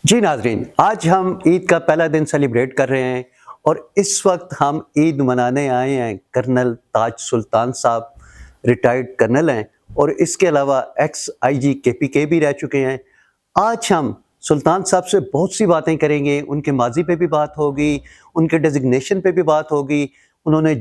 جی ناظرین، آج ہم عید کا پہلا دن سیلیبریٹ کر رہے ہیں اور اس وقت ہم عید منانے آئے ہیں کرنل تاج سلطان صاحب، ریٹائرڈ کرنل ہیں اور اس کے علاوہ ایکس آئی جی کے پی کے بھی رہ چکے ہیں۔ آج ہم سلطان صاحب سے بہت سی باتیں کریں گے، ان کے ماضی پہ بھی بات ہوگی، ان کے ڈیزگنیشن پہ بھی بات ہوگی، انہوں نے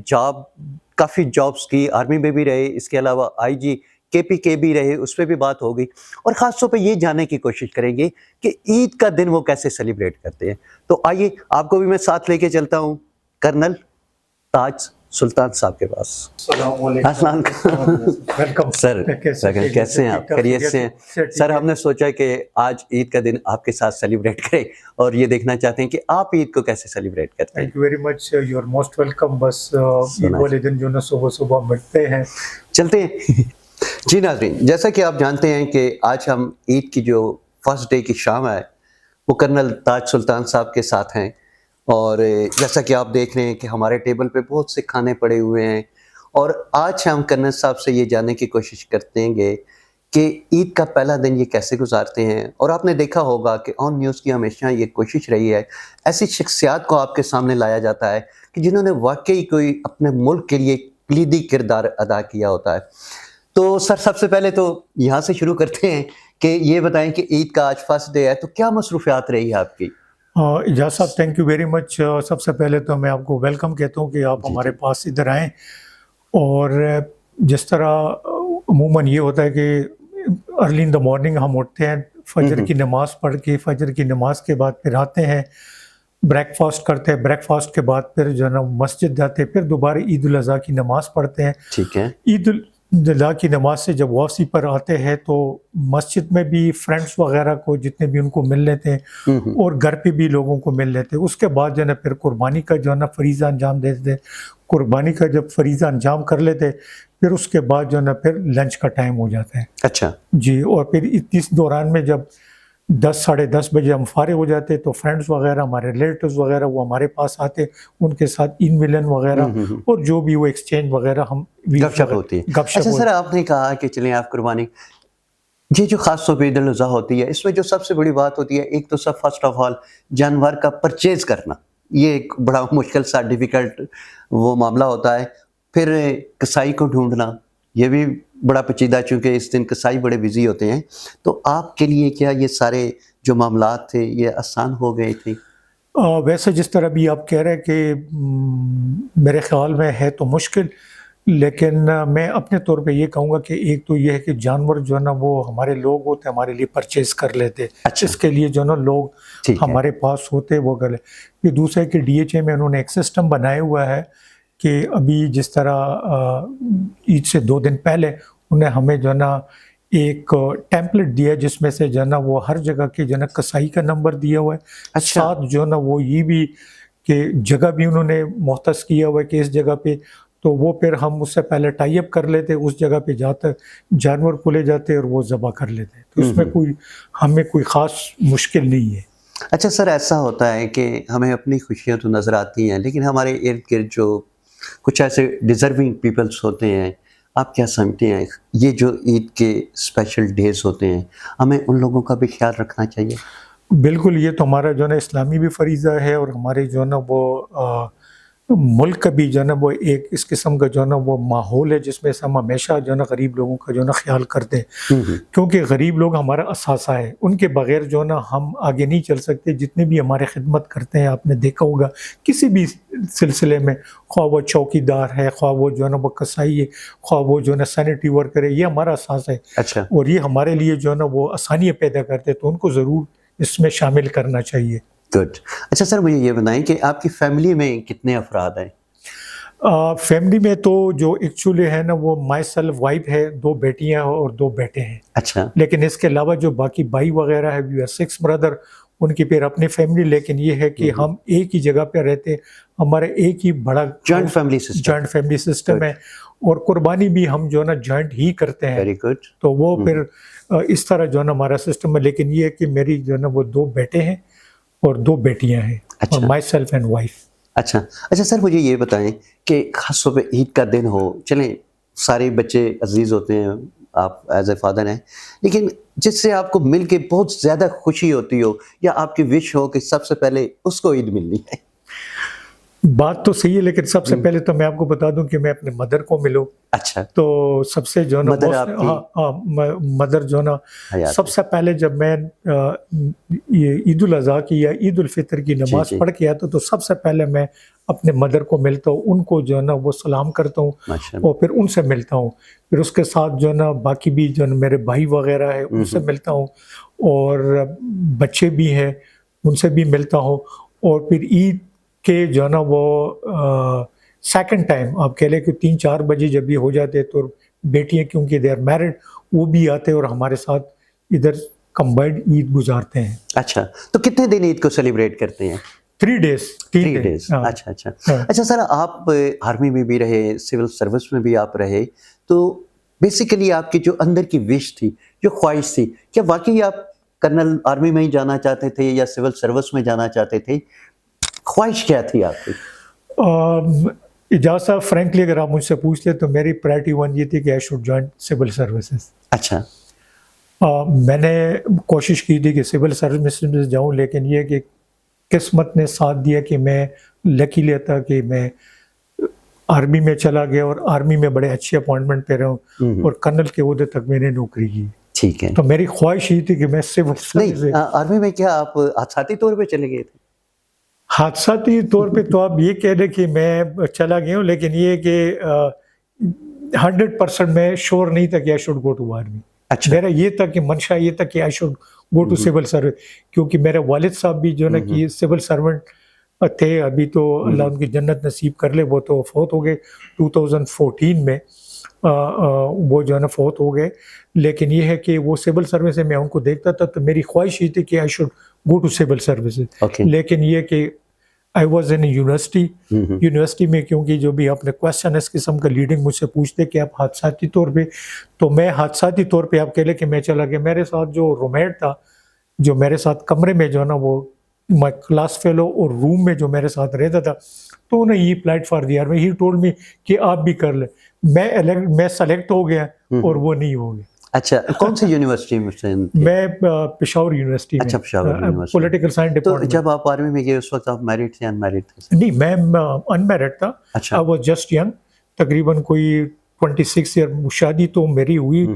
کافی جابس کی، آرمی میں بھی رہے، اس کے علاوہ آئی جی کے پی کے بھی رہے، اس پہ بھی بات ہوگی، اور خاص طور پہ یہ جاننے کی کوشش کریں گے کہ عید کا دن وہ کیسے سیلیبریٹ کرتے ہیں۔ تو آئیے آپ کو بھی میں ساتھ لے کے چلتا ہوں کرنل تاج سلطان صاحب کے پاس۔ السلام علیکم۔ السلام ویلکم سر، کیسے ہیں آپ؟ خیریت سے ہیں؟ سر ہم نے سوچا کہ آج عید کا دن آپ کے ساتھ سیلیبریٹ کریں اور یہ دیکھنا چاہتے ہیں کہ آپ عید کو کیسے سیلیبریٹ کرتے ہیں۔ Thank you very much, you are most welcome. بس عید والے دن جو نا صبح صبح ملتے ہیں، چلتے ہیں۔ جی ناظرین، جیسا کہ آپ جانتے ہیں کہ آج ہم عید کی جو فرسٹ ڈے کی شام ہے وہ کرنل تاج سلطان صاحب کے ساتھ ہیں، اور جیسا کہ آپ دیکھ رہے ہیں کہ ہمارے ٹیبل پہ بہت سے کھانے پڑے ہوئے ہیں، اور آج ہم کرنل صاحب سے یہ جاننے کی کوشش کرتے ہیں کہ عید کا پہلا دن یہ کیسے گزارتے ہیں۔ اور آپ نے دیکھا ہوگا کہ آن نیوز کی ہمیشہ یہ کوشش رہی ہے ایسی شخصیات کو آپ کے سامنے لایا جاتا ہے کہ جنہوں نے واقعی کوئی اپنے ملک کے لیے کلیدی کردار ادا کیا ہوتا ہے۔ تو سر سب سے پہلے تو یہاں سے شروع کرتے ہیں کہ یہ بتائیں کہ عید کا آج فرسٹ ڈے ہے تو کیا مصروفیات رہی ہے آپ کی؟ اجاز صاحب تھینک یو ویری مچ۔ سب سے پہلے تو میں آپ کو ویلکم کہتا ہوں کہ آپ ہمارے پاس ادھر آئیں، اور جس طرح عموماً یہ ہوتا ہے کہ ارلی ان دا مارننگ ہم اٹھتے ہیں، فجر کی نماز پڑھ کے، فجر کی نماز کے بعد پھر آتے ہیں، بریک فاسٹ کرتے ہیں، بریک فاسٹ کے بعد پھر جو ہے نا مسجد جاتے ہیں، پھر دوبارہ عید الاضحیٰ کی نماز پڑھتے ہیں۔ ٹھیک ہے۔ عید الاضحیٰ کی نماز سے جب واپسی پر آتے ہیں تو مسجد میں بھی فرینڈس وغیرہ کو جتنے بھی ان کو مل لیتے ہیں، اور گھر پہ بھی لوگوں کو مل لیتے ہیں۔ اس کے بعد جو ہے نا پھر قربانی کا جو ہے نا فریضہ انجام دے دیتے ہیں۔ قربانی کا جب فریضہ انجام کر لیتے پھر اس کے بعد جو ہے نا پھر لنچ کا ٹائم ہو جاتا ہے۔ اچھا جی، اور پھر اس دوران میں جب 10 ساڑھے 10 بجے ہم فارغ ہو جاتے تو فرینڈس وغیرہ، ہمارے ریلیٹیوز وغیرہ وہ ہمارے پاس آتے، ان کے ساتھ عید ملن وغیرہ اور جو بھی وہ ایکسچینج وغیرہ ہم گپ شپ ہوتی ہے۔ اچھا سر، آپ نے کہا کہ چلیں آپ قربانی، یہ جو خاص طور پہ عید الاضحیٰ ہوتی ہے اس میں جو سب سے بڑی بات ہوتی ہے، ایک تو سب فرسٹ آف آل جانور کا پرچیز کرنا، یہ ایک بڑا مشکل سا ڈیفیکلٹ وہ معاملہ ہوتا ہے۔ پھر کسائی کو ڈھونڈنا، یہ بھی بڑا پیچیدہ، چونکہ اس دن کسائی بڑے بزی ہوتے ہیں۔ تو آپ کے لیے کیا یہ سارے جو معاملات تھے یہ آسان ہو گئے تھے؟ ویسے جس طرح بھی آپ کہہ رہے ہیں کہ میرے خیال میں ہے تو مشکل، لیکن میں اپنے طور پہ یہ کہوں گا کہ ایک تو یہ ہے کہ جانور جو ہے نا وہ ہمارے لوگ ہوتے ہمارے لیے پرچیز کر لیتے، اس کے لیے جو ہے نا لوگ ہمارے پاس ہوتے وہ کر لے۔ یہ دوسرا ہے کہ ڈی ایچ اے میں انہوں نے ایک سسٹم بنایا ہوا ہے کہ ابھی جس طرح عید سے 2 دن پہلے انہیں ہمیں جو ہے نا ایک ٹیمپلیٹ دیا جس میں سے جو ہے نا وہ ہر جگہ کے جو ہے نا کسائی کا نمبر دیا ہوا ہے، ساتھ جو ہے نا وہ یہ بھی کہ جگہ بھی انہوں نے مختص کیا ہوا ہے کہ اس جگہ پہ، تو وہ پھر ہم اس سے پہلے ٹائی اپ کر لیتے، اس جگہ پہ جاتے جانور کو لے جاتے اور وہ ذبح کر لیتے، تو اس میں ہمیں کوئی خاص مشکل نہیں ہے۔ اچھا سر، ایسا ہوتا ہے کہ ہمیں اپنی خوشیاں تو نظر آتی ہیں لیکن ہمارے ارد گرد جو کچھ ایسے ڈیزرونگ پیپلز ہوتے ہیں، آپ کیا سمجھتے ہیں یہ جو عید کے اسپیشل ڈیز ہوتے ہیں ہمیں ان لوگوں کا بھی خیال رکھنا چاہیے؟ بالکل، یہ تو ہمارا جو ہے نا اسلامی بھی فریضہ ہے، اور ہمارے جو ہے نا وہ ملک کا بھی جو ہے نا وہ ایک اس قسم کا جو ہے نا وہ ماحول ہے جس میں سے ہم ہمیشہ جو ہے نا غریب لوگوں کا جو ہے نا خیال کرتے ہیں، کیونکہ غریب لوگ ہمارا اثاثہ ہے، ان کے بغیر جو ہے نا ہم آگے نہیں چل سکتے۔ جتنے بھی ہمارے خدمت کرتے ہیں، آپ نے دیکھا ہوگا کسی بھی سلسلے میں، خواہ وہ چوکی دار ہے، خواہ وہ جو ہے نا وہ کسائی ہے، خواہ وہ جو ہے نا سینیٹری ورکر ہے، یہ ہمارا اثاثہ ہے۔ اچھا، اور یہ ہمارے لیے جو ہے نا وہ آسانیاں پیدا کرتے ہیں، تو ان کو ضرور اس میں شامل کرنا چاہیے۔ گڈ۔ اچھا سر، مجھے یہ بتائیں کہ آپ کی فیملی میں کتنے افراد ہیں؟ فیملی میں تو جو ایکچولی ہے نا وہ مائی سیلف وائف ہے، 2 بیٹیاں اور 2 بیٹے ہیں۔ اچھا، لیکن اس کے علاوہ جو باقی بھائی وغیرہ ہے، وی آر 6 بردر، ان کی پھر اپنی فیملی، لیکن یہ ہے کہ ہم ایک ہی جگہ پہ رہتے، ہمارے ایک ہی بڑا جوائنٹ فیملی سسٹم ہے، اور قربانی بھی ہم جو ہے نا جوائنٹ ہی کرتے ہیں۔ Very good. تو وہ پھر اس طرح جو ہے نا ہمارا سسٹم ہے، لیکن یہ ہے کہ میری جو ہے نا وہ 2 بیٹے ہیں اور 2 بیٹیاں ہیں، اور مائی سیلف اینڈ وائف۔ اچھا سر، مجھے یہ بتائیں کہ خاص طور پہ عید کا دن ہو، چلیں سارے بچے عزیز ہوتے ہیں، آپ ایز اے فادر ہیں، لیکن جس سے آپ کو مل کے بہت زیادہ خوشی ہوتی ہو یا آپ کی وش ہو کہ سب سے پہلے اس کو عید ملنی ہے؟ بات تو صحیح ہے، لیکن سب سے پہلے تو میں آپ کو بتا دوں کہ میں اپنے مدر کو ملوں، اچھا، تو سب سے جو ہے نا مدر آپ کی مدر جو ہے نا حیات سب سے پہلے جب میں یہ عید الاضحیٰ کی یا عید الفطر کی جی نماز جی پڑھ کے آتا تو سب سے پہلے میں اپنے مدر کو ملتا ہوں، ان کو جو ہے نا وہ سلام کرتا ہوں ماشاء اللہ، اور پھر ان سے ملتا ہوں، پھر اس کے ساتھ جو ہے نا باقی بھی جو ہے نا میرے بھائی وغیرہ ہے ان سے ملتا ہوں، اور بچے بھی ہیں ان سے بھی ملتا ہوں، اور پھر عید کے جو ہے نا وہ سیکنڈ ٹائم آپ کہہ لیں کہ 3-4 بجے جب بھی ہو جاتے تو بیٹیاں کیونکہ دے آر میرڈ وہ بھی آتے اور ہمارے ساتھ ادھر کمبائنڈ عید گزارتے ہیں۔ اچھا، تو کتنے دن عید کو سیلیبریٹ کرتے ہیں؟ 3 days 3 3 days، ہاں اچھا اچھا ہاں۔ اچھا سر، آپ آرمی میں بھی رہے، سول سروس میں بھی آپ رہے، تو بیسیکلی آپ کی جو اندر کی وش تھی، جو خواہش تھی، کیا واقعی آپ کرنل آرمی میں ہی جانا چاہتے تھے یا سول سروس میں جانا چاہتے تھے؟ خواہش کیا تھی آپ کی؟ اجازت صاحب فرینکلی اگر آپ مجھ سے پوچھتے تو میری پرائرٹی 1 یہ تھی کہ I should join civil services. اچھا، میں نے کوشش کی تھی کہ سول سروس میں جاؤں، لیکن یہ کہ قسمت نے ساتھ دیا کہ میں لکی لیتا کہ میں آرمی میں چلا گیا اور آرمی میں بڑے اچھے اپوائنٹمنٹ پہ رہا ہوں اور کرنل کے عہدے تک میں نے نوکری کی۔ ٹھیک ہے، تو میری خواہش یہ تھی کہ میں سول سروس نہیں آرمی میں کیا آپ حادثاتی طور پہ چلے گئے تھے؟ حادثاتی طور پہ تو آپ یہ کہہ دیں کہ میں چلا گیا ہوں، لیکن یہ کہ 100% میں شور نہیں تھا کہ I should go to army. اچھا، میرا یہ تھا کہ منشا یہ تھا کہ I should go to civil service, کیونکہ میرے والد صاحب بھی جو ہے نا کہ سول سرونٹ تھے، ابھی تو اللہ ان کی جنت نصیب کر لے، وہ تو فوت ہو گئے 2014 میں، وہ جو ہے نا فوت ہو گئے، لیکن یہ ہے کہ وہ سول سروس میں ان کو دیکھتا تھا تو میری خواہش یہ تھی کہ I should go to civil services, okay, لیکن یہ کہ آئی واز ان یونیورسٹی میں، کیونکہ جو بھی آپ نے کویسچن اس قسم کا لیڈنگ مجھ سے پوچھتے کہ آپ حادثاتی طور پہ، تو میں حادثاتی طور پہ آپ کہہ لیں کہ میں چلا گیا۔ میرے ساتھ جو رومیٹ تھا، جو میرے ساتھ کمرے میں جو ہے نا وہ مائی کلاس فیلو اور روم میں جو میرے ساتھ رہتا تھا، تو انہیں ہی applied for the army, he told me کہ آپ بھی کر لیں۔ میں سلیکٹ ہو گیا اور وہ نہیں ہو گیا۔ اچھا، کون سی یونیورسٹی میں تھے؟ میں پشاور یونیورسٹی میں، اچھا، پشاور یونیورسٹی، پولیٹیکل سائنس تو ڈپارٹمنٹ۔ جب آپ آرمی میں گئے اس وقت آپ میرڈ تھے ان میرڈ تھے؟ نہیں، میں انمیرڈ تھا، اچھا، آئی واز جسٹ ینگ، تقریباً کوئی 26 ایئر۔ شادی تو میری ہوئی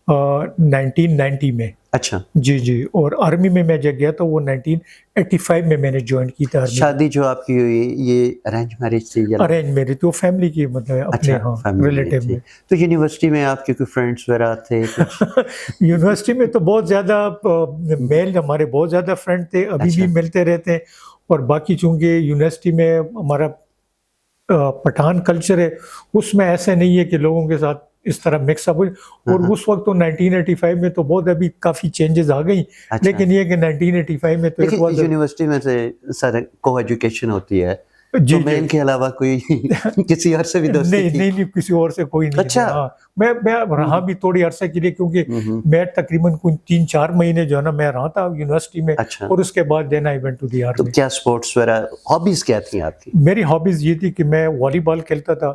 1990 میں، اچھا، جی جی، اور آرمی میں جب گیا تو وہ 1985 میں نے جوائن کی تھی آرمی۔ شادی جو آپ کی ہوئی یہ ارینج میرج تھی یا ارینج میری تو فیملی کی، مطلب اپنے اچھا ہاں فیملی ریلیٹیو تھی؟ میں۔ تو یونیورسٹی میں آپ کے کوئی فرینڈس وغیرہ تھے کچھ؟ یونیورسٹی میں تو بہت زیادہ میل ہمارے بہت زیادہ فرینڈ تھے، ابھی بھی ملتے رہتے ہیں، اور باقی چونکہ یونیورسٹی میں ہمارا پٹھان کلچر ہے، اس میں ایسے نہیں ہے کہ لوگوں کے ساتھ اس طرح مکس اپ ہوئی، اور اس وقت تو 1985 میں تو بہت ابھی کافی چینجز آ گئی، لیکن یہ کہ 1985 میں تو یونیورسٹی میں سے سر کو ایجوکیشن ہوتی ہے، جی تو مین کے علاوہ کوئی کسی اور سے بھی دوستی تھی؟ نہیں، کسی اور سے کوئی نہیں۔ اچھا، ہاں، میں رہا بھی تھوڑی عرصے کے لیے، کیونکہ میں تقریباً کوئی 3-4 مہینے جو ہے نا میں رہا تھا یونیورسٹی میں، اچھا، اور اس کے بعد دین آئی وینٹ ٹو دی تو آرمی۔ کیا اسپورٹس وغیرہ ہابیز کیا تھیں آپ کی؟ میری ہابیز یہ تھی کہ میں والی بال کھیلتا تھا،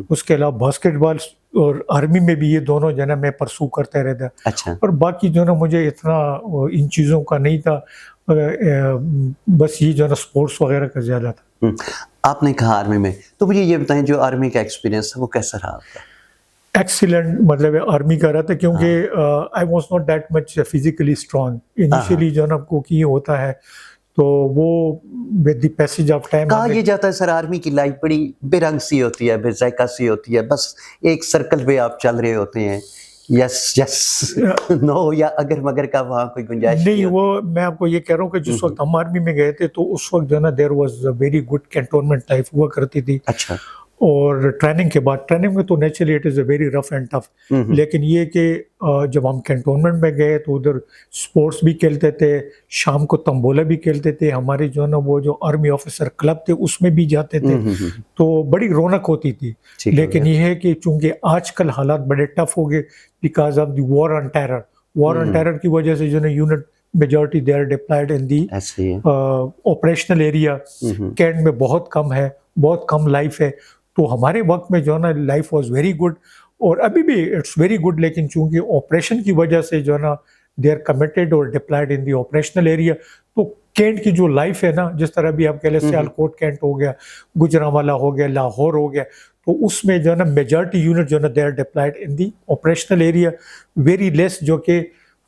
اس کے علاوہ باسکٹ بال، اور آرمی میں بھی یہ دونوں جو ہے نا میں پرسو کرتے رہتا، اچھا، اور باقی جو ہے نا مجھے اتنا ان چیزوں کا نہیں تھا، بس یہ جو ہے نا اسپورٹس وغیرہ کا زیادہ تھا۔ آپ نے کہا آرمی میں، تو مجھے یہ بتائیں جو آرمی کا ایکسپیرینس تھا وہ کیسا رہا آپ کا؟ ایکسیلنٹ، مطلب آرمی کا رہا تھا، کیونکہ I was not that much physically strong initially, جو ہے نا کو کی ہوتا ہے، تو وہ with the passage of time کہا یہ جاتا ہے سر آرمی کی لائف بڑی بے رنگ سی ہوتی ہے، بے ذائقہ سی ہوتی ہے، بس ایک سرکل پہ آپ چل رہے ہوتے ہیں، یس یس نو یا اگر مگر کا وہاں کوئی گنجائش نہیں۔ وہ میں آپ کو یہ کہہ رہا ہوں کہ جس وقت ہم آرمی میں گئے تھے تو اس وقت جو ہے نا there was a very good cantonment type ہوا کرتی تھی، اچھا، اور ٹریننگ کے بعد، ٹریننگ میں تو naturally it is a very rough and tough, لیکن یہ کہ جب ہم کینٹونمنٹ میں گئے تو ادھر اسپورٹس بھی کھیلتے تھے، شام کو تمبولا بھی کھیلتے تھے، ہمارے جو ہے نا وہ جو آرمی آفیسر کلب تھے اس میں بھی جاتے تھے، تو بڑی رونق ہوتی تھی۔ لیکن یہ ہے کہ چونکہ آج کل حالات بڑے ٹف ہو گئے because of the war on terror کی وجہ سے جو ہے نا unit majority they are deployed in the operational area, cantt میں بہت کم ہے، بہت کم لائف ہے، تو ہمارے وقت میں جو ہے نا لائف واز ویری گڈ، اور ابھی بھی اٹس ویری گڈ، لیکن چونکہ آپریشن کی وجہ سے جو ہے نا دے آر کمیٹیڈ اور deployed in the operational area. تو کینٹ کی جو لائف ہے نا، جس طرح بھی آپ کہہ لیں سیالکوٹ کینٹ ہو گیا، گجرانوالا ہو گیا، لاہور ہو گیا، تو اس میں جو ہے نا میجارٹی یونٹ جو ہے نا they are deployed in the operational area. Very less جو کہ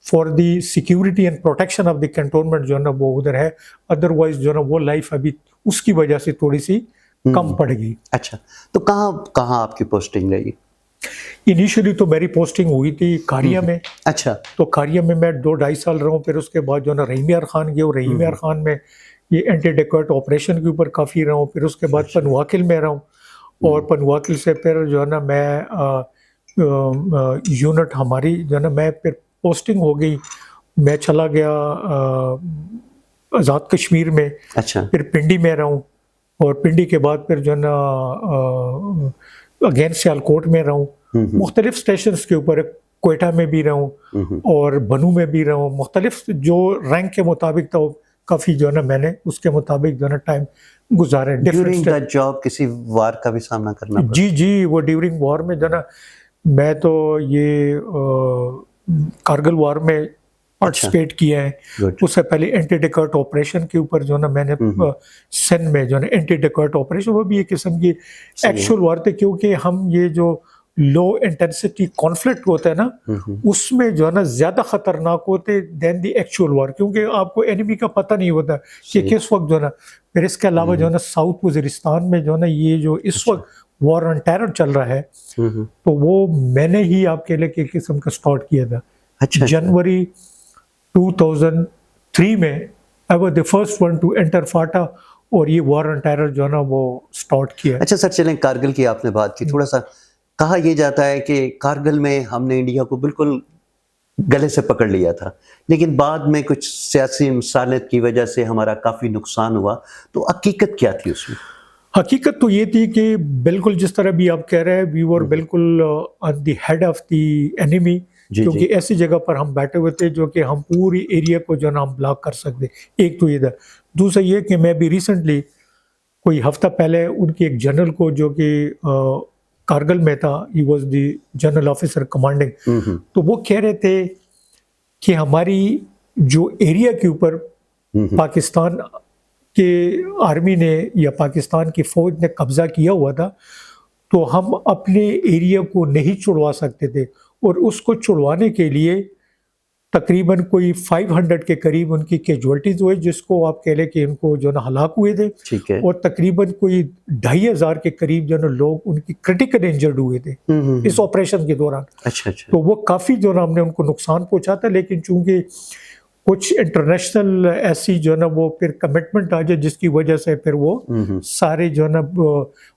for the security and protection of the cantonment جو ہے نا وہ ادھر ہے. ادروائز جو ہے نا وہ لائف ابھی اس کی وجہ سے تھوڑی سی کم پڑ گئی. اچھا، تو کہاں آپ کی پوسٹنگ رہی؟ انیشلی تو میری پوسٹنگ ہوئی تھی کاریہ میں. اچھا. تو کاریہ میں 2-2.5 سال رہا ہوں. پھر اس کے بعد جو ہے نا رحیم یار خان گیا، اور رحیم یار خان میں یہ اینٹی ڈیکورٹ آپریشن کے اوپر کافی رہا ہوں. پھر اس کے بعد پنواکل میں رہا ہوں، اور پنواکل سے پھر جو ہے نا میں یونٹ ہماری جو ہے نا میں پھر پوسٹنگ ہو گئی، میں چلا گیا آزاد کشمیر میں. اچھا. پھر پنڈی میں رہا ہوں، اور پنڈی کے بعد پھر جو ہے نا اگین سیالکوٹ میں رہا ہوں. مختلف اسٹیشنز کے اوپر، کوئٹہ میں بھی رہا ہوں اور بنو میں بھی رہا ہوں. مختلف جو رینک کے مطابق تھا کافی جو ہے نا میں نے اس کے مطابق جو ہے نا ٹائم گزارے. ڈیورنگ دا جاب کسی وار کا بھی سامنا کرنا پڑا؟ جی وہ ڈیورنگ وار میں جو ہے نا میں تو یہ کارگل وار میں پارٹیسپیٹ کیا ہے. اس سے پہلے اینٹی ڈیکورٹ آپریشن کے اوپر جو ہے نا میں نے سندھ میں جو ہے نا اینٹی ڈیکورٹ آپریشن، وہ بھی ایک قسم کی ایکچوئل وار تھے، کیونکہ ہم یہ جو لو انٹینسٹی کانفلکٹ ہوتا ہے نا اس میں جو ہے نا زیادہ خطرناک ہوتے دین دی ایکچوئل وار، کیونکہ آپ کو اینیمی کا پتہ نہیں ہوتا کہ کس وقت جو ہے نا. پھر اس کے علاوہ جو ہے نا ساؤتھ وزیرستان میں جو ہے نا یہ جو اس وقت وار آن ٹیرر چل رہا ہے، تو وہ میں نے ہی آپ کے لیے ایک قسم کا سٹارٹ کیا تھا. جنوری 2003 میں I was the first one to enter FATA, اور یہ وار آن ٹیرر جو ہے نا وہ سٹارٹ کیا. اچھا سر، چلیں کارگل کی آپ نے بات کی، تھوڑا سا کہا یہ جاتا ہے کہ کارگل میں ہم نے انڈیا کو بالکل گلے سے پکڑ لیا تھا، لیکن بعد میں کچھ سیاسی مصالحت کی وجہ سے ہمارا کافی نقصان ہوا. تو حقیقت کیا تھی اس میں؟ حقیقت تو یہ تھی کہ بالکل جس طرح بھی آپ کہہ رہے ہیں، وی ور بالکل آن دی ہیڈ آف دی اینیمی، کیونکہ ایسی جگہ پر ہم بیٹھے ہوئے تھے جو کہ ہم پوری ایریا کو جو ہے نا ہم بلاک کر سکتے. ایک تو یہ تھا. دوسرا یہ کہ میں بھی ریسنٹلی کوئی ہفتہ پہلے ان کے ایک جنرل کو جو کہ کارگل میں تھا، ہی was the general officer commanding, تو وہ کہہ رہے تھے کہ ہماری جو ایریا کے اوپر پاکستان کے آرمی نے یا پاکستان کی فوج نے قبضہ کیا ہوا تھا، تو ہم اپنے ایریا کو نہیں چھڑوا سکتے تھے، اور اس کو چھڑوانے کے لیے تقریباً کوئی 500 کے قریب ان کی کیجوالٹیز ہوئے، جس کو آپ کہہ لیں کہ ان کو جو نا ہلاک ہوئے تھے، اور تقریباً کوئی 2500 کے قریب جو نا لوگ ان کی کرٹیکل انجرڈ ہوئے تھے اس آپریشن کے دوران. تو وہ کافی جو نا ہم نے ان کو نقصان پہنچا تھا، لیکن چونکہ کچھ انٹرنیشنل ایسی جو ہے نا وہ پھر کمٹمنٹ آ جائے جس کی وجہ سے پھر وہ سارے جو ہے نا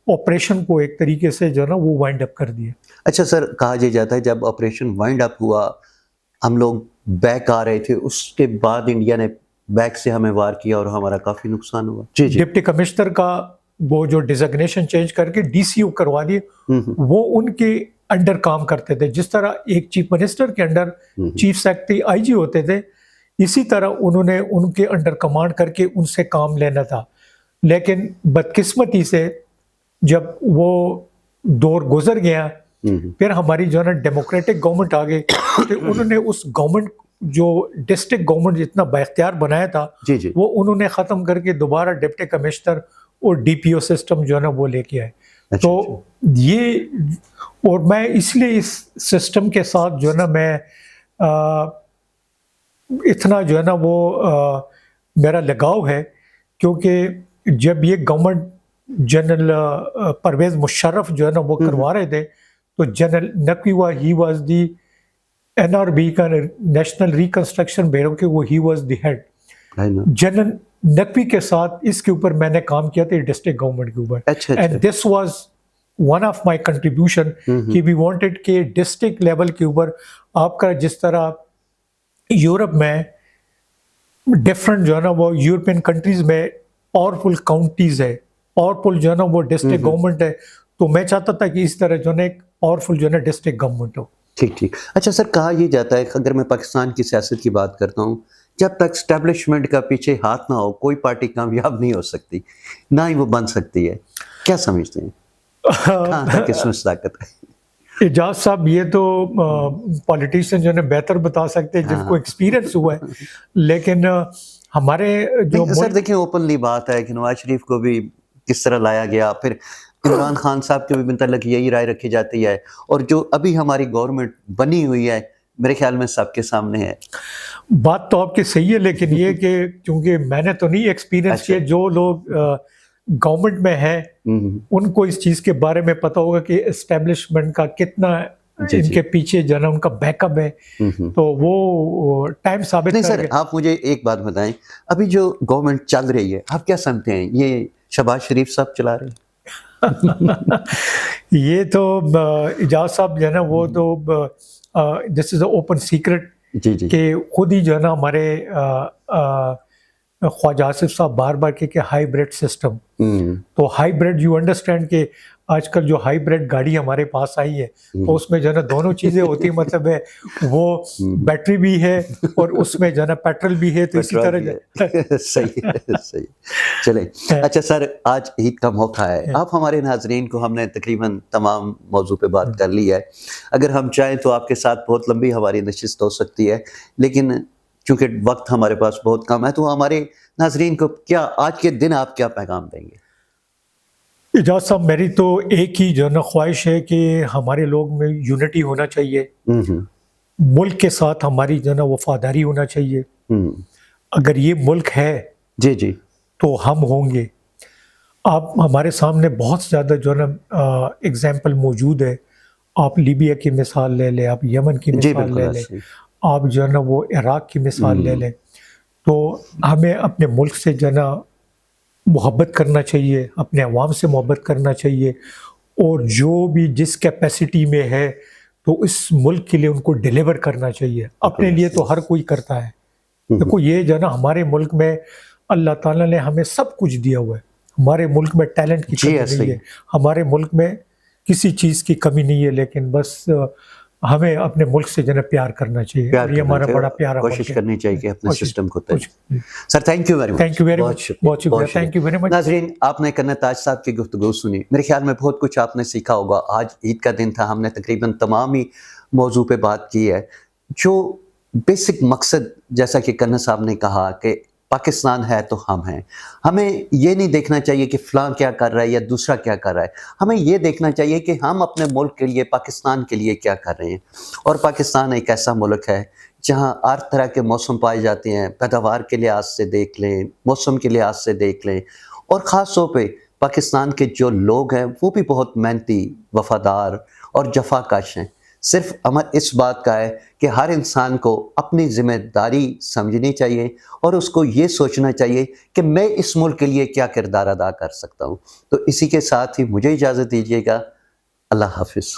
آپریشن کو ایک طریقے سے جو ہے نا وہ وائنڈ اپ کر دیا. اچھا سر، کہا یہ جاتا ہے جب آپریشن وائنڈ اپ ہوا، ہم لوگ بیک آ رہے تھے، اس کے بعد انڈیا نے بیک سے ہمیں وار کیا اور ہمارا کافی نقصان ہوا. ڈپٹی کمشنر کا وہ جو ڈیزگنیشن چینج کر کے ڈی سی او کروا دیے، وہ ان کے انڈر کام کرتے تھے. جس طرح ایک چیف منسٹر کے انڈر چیف سیکرٹری آئی جی ہوتے تھے، اسی طرح انہوں نے ان کے انڈر کمانڈ کر کے ان سے کام لینا تھا. لیکن بدقسمتی سے جب وہ دور گزر گیا، پھر ہماری جو ہے نا ڈیموکریٹک گورنمنٹ آ گئی، تو انہوں نے اس گورنمنٹ جو ڈسٹرکٹ گورنمنٹ جتنا بااختیار بنایا تھا وہ انہوں نے ختم کر کے دوبارہ ڈپٹی کمشنر اور ڈی پی او سسٹم جو ہے نا وہ لے کے آئے. تو یہ، اور میں اس لیے اس سسٹم کے ساتھ جو ہے نا میں اتنا جو ہے نا وہ میرا لگاؤ ہے، کیونکہ جب یہ گورنمنٹ جنرل پرویز مشرف جو ہے نا وہ کروا رہے تھے، تو general Naqvi he was the N R B کا نیشنل ریکنسٹرکشن بیورو کے وہ he was the head. General Naqvi کے ساتھ اس کے اوپر میں نے کام کیا تھا ڈسٹرکٹ گورنمنٹ کے اوپر، and this was one of my contribution کہ وی وانٹیڈ کہ ڈسٹرکٹ لیول کے اوپر آپ کا جس طرح یورپ میں ڈفرنٹ جو ہے نا وہ یورپین کنٹریز میں پاورفل کاؤنٹیز ہے، پاورفل جو ہے نا وہ ڈسٹرکٹ گورنمنٹ ہے، تو میں چاہتا تھا کہ اس طرح جو ہے نا ایک پاورفل جو ہے نا ڈسٹرکٹ گورنمنٹ ہو. ٹھیک. اچھا سر، کہا یہ جاتا ہے اگر میں پاکستان کی سیاست کی بات کرتا ہوں، جب تک اسٹیبلشمنٹ کا پیچھے ہاتھ نہ ہو کوئی پارٹی کامیاب نہیں ہو سکتی، نہ ہی وہ بن سکتی ہے. کیا سمجھتے ہیں کہاں تک اس میں صداقت ہے؟ اعجاز صاحب یہ تو پولیٹیشین جو ہے بہتر بتا سکتے ہیں جن کو ایکسپیرینس ہوا ہے، لیکن ہمارے جو سر دیکھیں اوپنلی بات ہے کہ نواز شریف کو بھی کس طرح لایا گیا، پھر عمران خان صاحب کے بھی متعلق یہی رائے رکھی جاتی ہے، اور جو ابھی ہماری گورنمنٹ بنی ہوئی ہے میرے خیال میں سب کے سامنے ہے۔ بات تو آپ کی صحیح ہے، لیکن یہ کہ چونکہ میں نے تو نہیں ایکسپیرینس کیا، جو لوگ گورنمنٹ میں ہیں ان کو اس چیز کے بارے میں پتہ ہوگا کہ اسٹیبلشمنٹ کا کتنا ان کے پیچھے جو ہے نا ان کا بیک اپ ہے، تو وہ ٹائم ثابت نہیں کرے سر، گا۔ آپ مجھے ایک بات بتائیں، ابھی جو گورنمنٹ چل رہی ہے آپ کیا سمجھتے ہیں یہ شہباز شریف صاحب چلا رہے ہیں؟ یہ تو اعجاز صاحب جو ہے نا وہ تو دس از اے اوپن سیکرٹ جی جی کہ خود ہی جو ہے نا ہمارے خواجہ آصف صاحب بار بار کہ ہائی بریڈ سسٹم، تو ہائی بریڈ یو انڈرسٹینڈ کہ آج کل جو ہائی بریڈ گاڑی ہمارے پاس آئی ہے تو اس میں جو ہے نا دونوں چیزیں ہوتی ہیں، مطلب ہے وہ بیٹری بھی ہے اور اس میں جو ہے نا پیٹرول بھی ہے، تو اسی طرح صحیح ہے، صحیح۔ چلیں اچھا سر، آج عید کا موقع ہے، آپ ہمارے ناظرین کو، ہم نے تقریباً تمام موضوع پہ بات کر لی ہے، اگر ہم چاہیں تو آپ کے ساتھ بہت لمبی ہماری نشست ہو سکتی ہے، لیکن چونکہ وقت ہمارے پاس بہت کم ہے، تو ہمارے ناظرین کو کیا آج کے دن آپ کیا پیغام دیں گے؟ اعجاز صاحب میری تو ایک ہی جو ہے نا خواہش ہے کہ ہمارے لوگ میں یونٹی ہونا چاہیے، ملک کے ساتھ ہماری جو ہے نا وفاداری ہونا چاہیے۔ اگر یہ ملک ہے جی جی تو ہم ہوں گے۔ آپ ہمارے سامنے بہت زیادہ جو ہے نا اگزامپل موجود ہے، آپ لیبیا کی مثال لے لیں، آپ یمن کی جی مثال لے بالکل لیں، آپ جو ہے نا وہ عراق کی مثال لے لیں، تو ہمیں اپنے ملک سے جو ہے نا محبت کرنا چاہیے، اپنے عوام سے محبت کرنا چاہیے، اور جو بھی جس کیپیسٹی میں ہے تو اس ملک کے لیے ان کو ڈیلیور کرنا چاہیے۔ اپنے لیے تو ہر کوئی کرتا ہے، دیکھو یہ جو ہے نا ہمارے ملک میں اللہ تعالیٰ نے ہمیں سب کچھ دیا ہوا ہے، ہمارے ملک میں ٹیلنٹ کی کمی نہیں ہے، ہمارے ملک میں کسی چیز کی کمی نہیں ہے، لیکن بس ہمیں اپنے ملک سے جو ہے پیار کرنا چاہیے، اور یہ ہمارا بڑا پیارا ملک ہے۔ کوشش کرنی چاہیے کہ اپنے سسٹم کو sir thank you very much, thank you very مچ، بہت شکریہ، تھینک یو ویری مچ۔ ناظرین آپ نے کرنا تاج صاحب کی گفتگو سنی، میرے خیال میں بہت کچھ آپ نے سیکھا ہوگا۔ آج عید کا دن تھا، ہم نے تقریباً تمام ہی موضوع پہ بات کی ہے، جو بیسک مقصد جیسا کہ کرنا صاحب نے کہا کہ پاکستان ہے تو ہم ہیں، ہمیں یہ نہیں دیکھنا چاہیے کہ فلاں کیا کر رہا ہے یا دوسرا کیا کر رہا ہے، ہمیں یہ دیکھنا چاہیے کہ ہم اپنے ملک کے لیے، پاکستان کے لیے کیا کر رہے ہیں۔ اور پاکستان ایک ایسا ملک ہے جہاں ہر طرح کے موسم پائے جاتے ہیں، پیداوار کے لحاظ سے دیکھ لیں، موسم کے لحاظ سے دیکھ لیں، اور خاص طور پہ پاکستان کے جو لوگ ہیں وہ بھی بہت محنتی، وفادار اور جفا کش ہیں۔ صرف عمل اس بات کا ہے کہ ہر انسان کو اپنی ذمہ داری سمجھنی چاہیے اور اس کو یہ سوچنا چاہیے کہ میں اس ملک کے لیے کیا کردار ادا کر سکتا ہوں۔ تو اسی کے ساتھ ہی مجھے اجازت دیجیے گا، اللہ حافظ۔